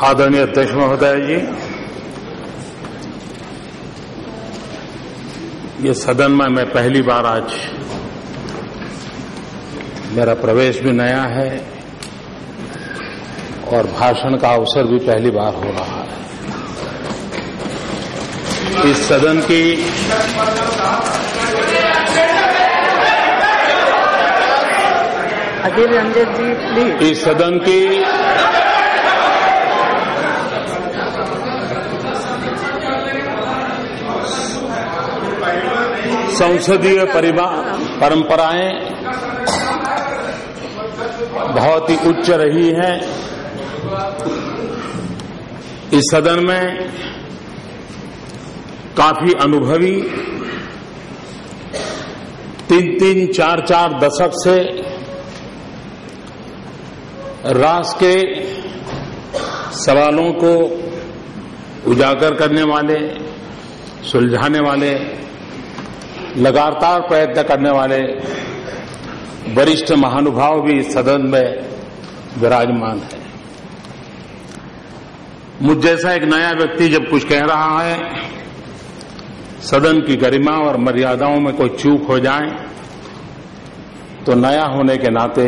आदरणीय अध्यक्ष महोदय जी, ये सदन में मैं पहली बार आज, मेरा प्रवेश भी नया है और भाषण का अवसर भी पहली बार हो रहा है। इस सदन की अधीर रंजन जी प्लीज। इस सदन की संसदीय परंपराएं बहुत ही उच्च रही हैं। इस सदन में काफी अनुभवी 3-3, 4-4 दशक से राष्ट्र के सवालों को उजागर करने वाले, सुलझाने वाले, लगातार प्रयत्न करने वाले वरिष्ठ महानुभाव भी इस सदन में विराजमान है। मुझ जैसा एक नया व्यक्ति जब कुछ कह रहा है, सदन की गरिमा और मर्यादाओं में कोई चूक हो जाए तो नया होने के नाते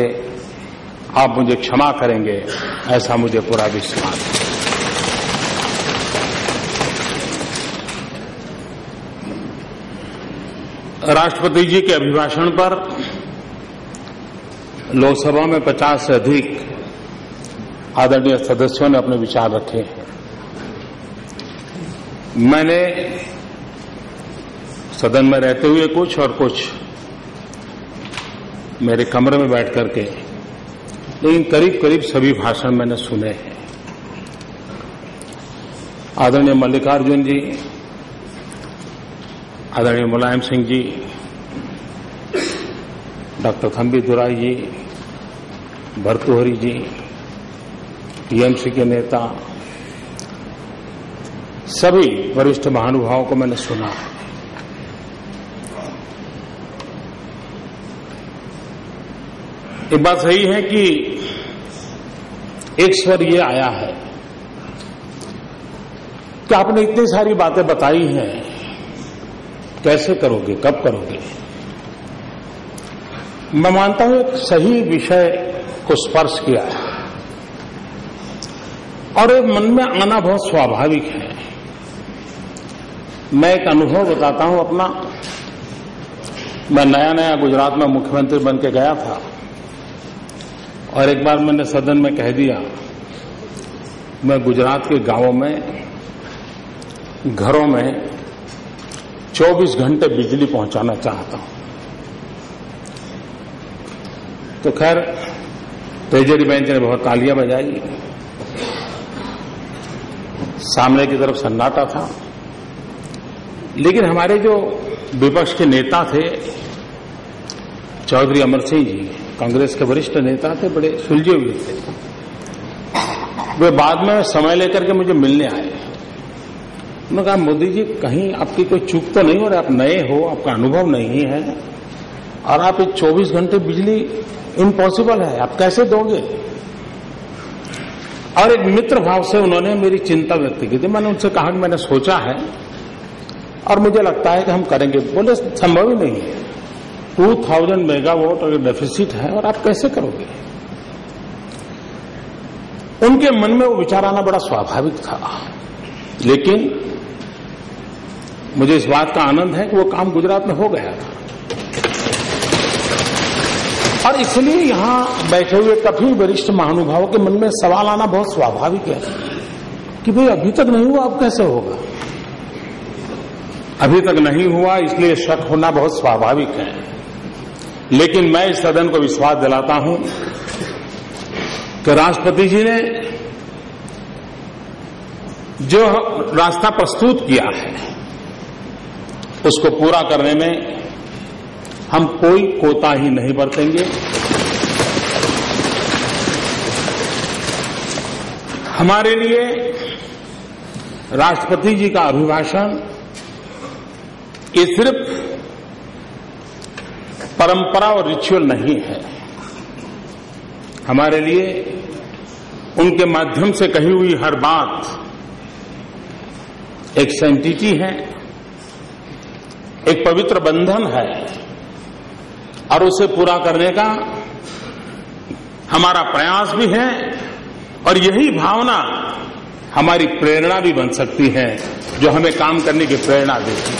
आप मुझे क्षमा करेंगे, ऐसा मुझे पूरा विश्वास है। राष्ट्रपति जी के अभिभाषण पर लोकसभा में 50 से अधिक आदरणीय सदस्यों ने अपने विचार रखे हैं। मैंने सदन में रहते हुए कुछ और कुछ मेरे कमरे में बैठ करके, लेकिन करीब करीब सभी भाषण मैंने सुने हैं। आदरणीय मल्लिकार्जुन जी, आदरणीय मुलायम सिंह जी, डॉक्टर थम्बी दुराई जी, भर्तृहरि जी, टीएमसी के नेता, सभी वरिष्ठ महानुभावों को मैंने सुना है। एक बात सही है कि एक स्वर ये आया है कि आपने इतनी सारी बातें बताई हैं, कैसे करोगे, कब करोगे? मैं मानता हूं एक सही विषय को स्पर्श किया है और एक मन में आना बहुत स्वाभाविक है। मैं एक अनुभव बताता हूं अपना। मैं नया गुजरात में मुख्यमंत्री बन के गया था और एक बार मैंने सदन में कह दिया, मैं गुजरात के गांवों में, घरों में 24 घंटे बिजली पहुंचाना चाहता हूं। तो खैर ट्रेजरी बेंच ने बहुत तालियां बजाई, सामने की तरफ सन्नाटा था, लेकिन हमारे जो विपक्ष के नेता थे, चौधरी अमर सिंह जी, कांग्रेस के वरिष्ठ नेता थे, बड़े सुलझे हुए थे। वे बाद में समय लेकर के मुझे मिलने आए। उन्होंने कहा, मोदी जी कहीं आपकी कोई चूक तो नहीं हो रही, आप नए हो, आपका अनुभव नहीं है और आप 24 घंटे बिजली इम्पॉसिबल है, आप कैसे दोगे? और एक मित्र भाव से उन्होंने मेरी चिंता व्यक्त की थी। मैंने उनसे कहा कि मैंने सोचा है और मुझे लगता है कि हम करेंगे। बोले संभव ही नहीं है, 2000 मेगावाट अगर डेफिसिट है और आप कैसे करोगे? उनके मन में वो विचार आना बड़ा स्वाभाविक था, लेकिन मुझे इस बात का आनंद है कि वो काम गुजरात में हो गया था। और इसलिए यहां बैठे हुए काफी वरिष्ठ महानुभावों के मन में सवाल आना बहुत स्वाभाविक है कि भाई अभी तक नहीं हुआ, अब कैसे होगा? अभी तक नहीं हुआ, इसलिए शक होना बहुत स्वाभाविक है। लेकिन मैं इस सदन को विश्वास दिलाता हूं कि राष्ट्रपति जी ने जो रास्ता प्रस्तुत किया है, उसको पूरा करने में हम कोई कोताही नहीं बरतेंगे। हमारे लिए राष्ट्रपति जी का अभिभाषण ये सिर्फ परंपरा और रिचुअल नहीं है। हमारे लिए उनके माध्यम से कही हुई हर बात एक सैंक्टिटी है, एक पवित्र बंधन है और उसे पूरा करने का हमारा प्रयास भी है और यही भावना हमारी प्रेरणा भी बन सकती है जो हमें काम करने की प्रेरणा देती है।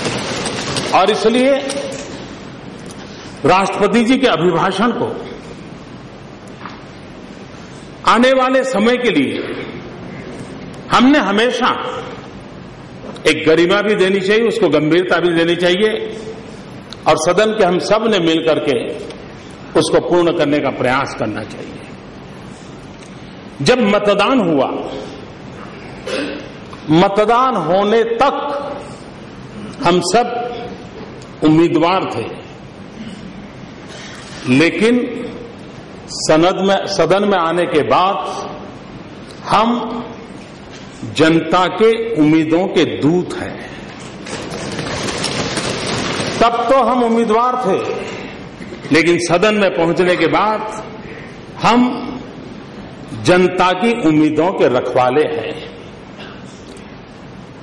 और इसलिए राष्ट्रपति जी के अभिभाषण को आने वाले समय के लिए हमने हमेशा एक गरिमा भी देनी चाहिए, उसको गंभीरता भी देनी चाहिए और सदन के हम सब ने मिलकर के उसको पूर्ण करने का प्रयास करना चाहिए। जब मतदान हुआ, मतदान होने तक हम सब उम्मीदवार थे, लेकिन सदन में आने के बाद हम जनता के उम्मीदों के दूत हैं। तब तो हम उम्मीदवार थे, लेकिन सदन में पहुंचने के बाद हम जनता की उम्मीदों के रखवाले हैं।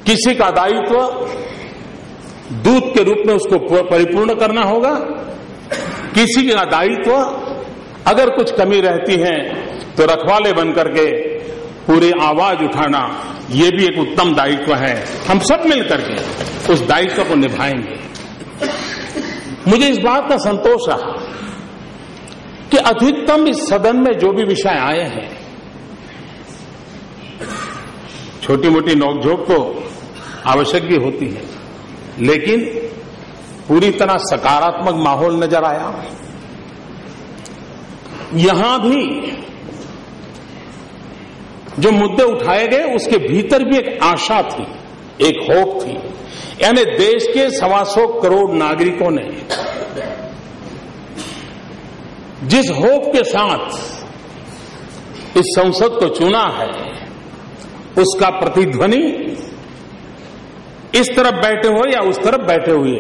किसी का दायित्व दूत के रूप में उसको परिपूर्ण करना होगा, किसी का दायित्व अगर कुछ कमी रहती है तो रखवाले बनकर के पूरी आवाज उठाना, ये भी एक उत्तम दायित्व है। हम सब मिलकर के उस दायित्व को निभाएंगे। मुझे इस बात का संतोष रहा कि अधिकतम इस सदन में जो भी विषय आए हैं, छोटी मोटी नोकझोंक तो आवश्यक भी होती है, लेकिन पूरी तरह सकारात्मक माहौल नजर आया। यहां भी जो मुद्दे उठाए गए उसके भीतर भी एक आशा थी, एक होप थी। यानी देश के 125 करोड़ नागरिकों ने जिस होप के साथ इस संसद को चुना है, उसका प्रतिध्वनि इस तरफ बैठे हुए या उस तरफ बैठे हुए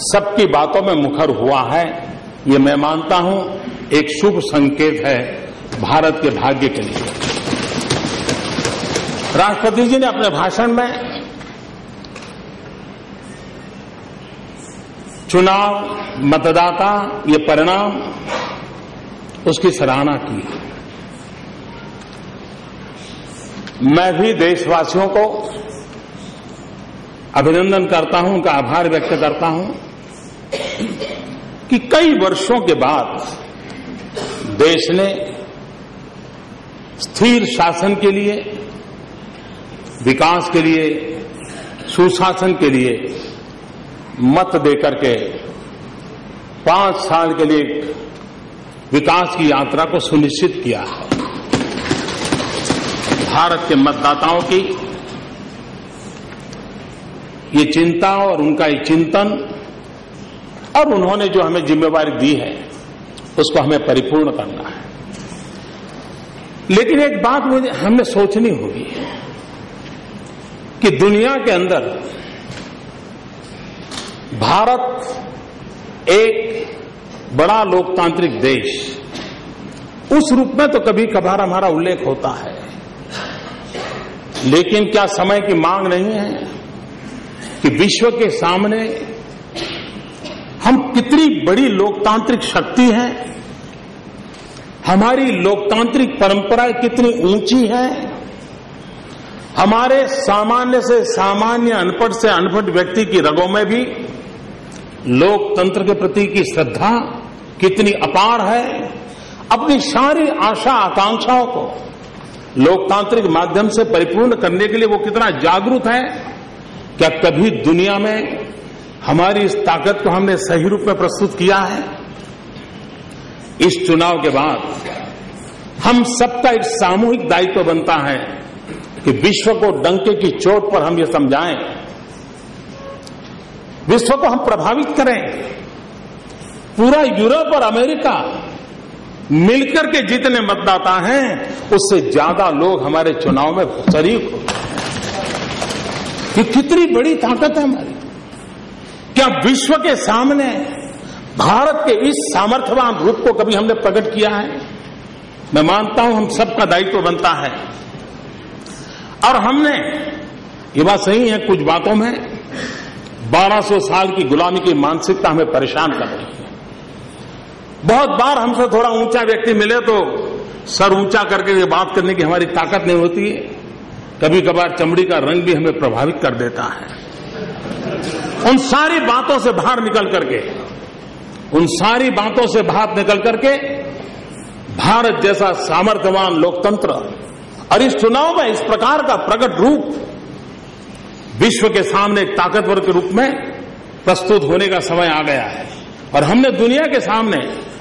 सबकी बातों में मुखर हुआ है। ये मैं मानता हूं एक शुभ संकेत है भारत के भाग्य के लिए। राष्ट्रपति जी ने अपने भाषण में चुनाव, मतदाता, ये परिणाम, उसकी सराहना की। मैं भी देशवासियों को अभिनंदन करता हूं, उनका आभार व्यक्त करता हूं कि कई वर्षों के बाद देश ने स्थिर शासन के लिए, विकास के लिए, सुशासन के लिए मत देकर के 5 साल के लिए विकास की यात्रा को सुनिश्चित किया है। भारत के मतदाताओं की ये चिंता और उनका ये चिंतन और उन्होंने जो हमें जिम्मेवारी दी है उसको हमें परिपूर्ण करना है। लेकिन एक बात मुझे हमने सोचनी होगी कि दुनिया के अंदर भारत एक बड़ा लोकतांत्रिक देश, उस रूप में तो कभी कभार हमारा उल्लेख होता है, लेकिन क्या समय की मांग नहीं है कि विश्व के सामने हम कितनी बड़ी लोकतांत्रिक शक्ति हैं, हमारी लोकतांत्रिक परंपराएं कितनी ऊंची है, हमारे सामान्य से सामान्य, अनपढ़ से अनपढ़ व्यक्ति की रगों में भी लोकतंत्र के प्रति की श्रद्धा कितनी अपार है। अपनी सारी आशा आकांक्षाओं को लोकतांत्रिक माध्यम से परिपूर्ण करने के लिए वो कितना जागरूक है। क्या कभी दुनिया में हमारी इस ताकत को हमने सही रूप में प्रस्तुत किया है? इस चुनाव के बाद हम सबका एक सामूहिक दायित्व बनता है कि विश्व को डंके की चोट पर हम ये समझाएं, विश्व को हम प्रभावित करें। पूरा यूरोप और अमेरिका मिलकर के जितने मतदाता हैं उससे ज्यादा लोग हमारे चुनाव में शरीक हो। ये कितनी बड़ी ताकत है हमारी। क्या विश्व के सामने भारत के इस सामर्थ्यवान रूप को कभी हमने प्रकट किया है? मैं मानता हूं हम सबका दायित्व बनता है, और हमने, ये बात सही है, कुछ बातों में 1200 साल की गुलामी की मानसिकता हमें परेशान कर रही है। बहुत बार हमसे थोड़ा ऊंचा व्यक्ति मिले तो सर ऊंचा करके बात करने की हमारी ताकत नहीं होती है। कभी कभार चमड़ी का रंग भी हमें प्रभावित कर देता है। उन सारी बातों से बाहर निकल करके भारत जैसा सामर्थ्यवान लोकतंत्र और इस चुनाव में इस प्रकार का प्रकट रूप विश्व के सामने एक ताकतवर के रूप में प्रस्तुत होने का समय आ गया है। और हमने दुनिया के सामने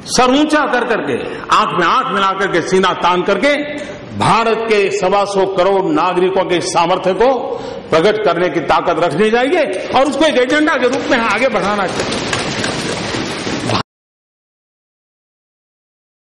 सर ऊंचा कर करके, आंख में आंख मिला करके, सीना तान करके भारत के 125 करोड़ नागरिकों के सामर्थ्य को प्रकट करने की ताकत रखनी चाहिए और उसको एक एजेंडा के रूप में आगे बढ़ाना चाहिए।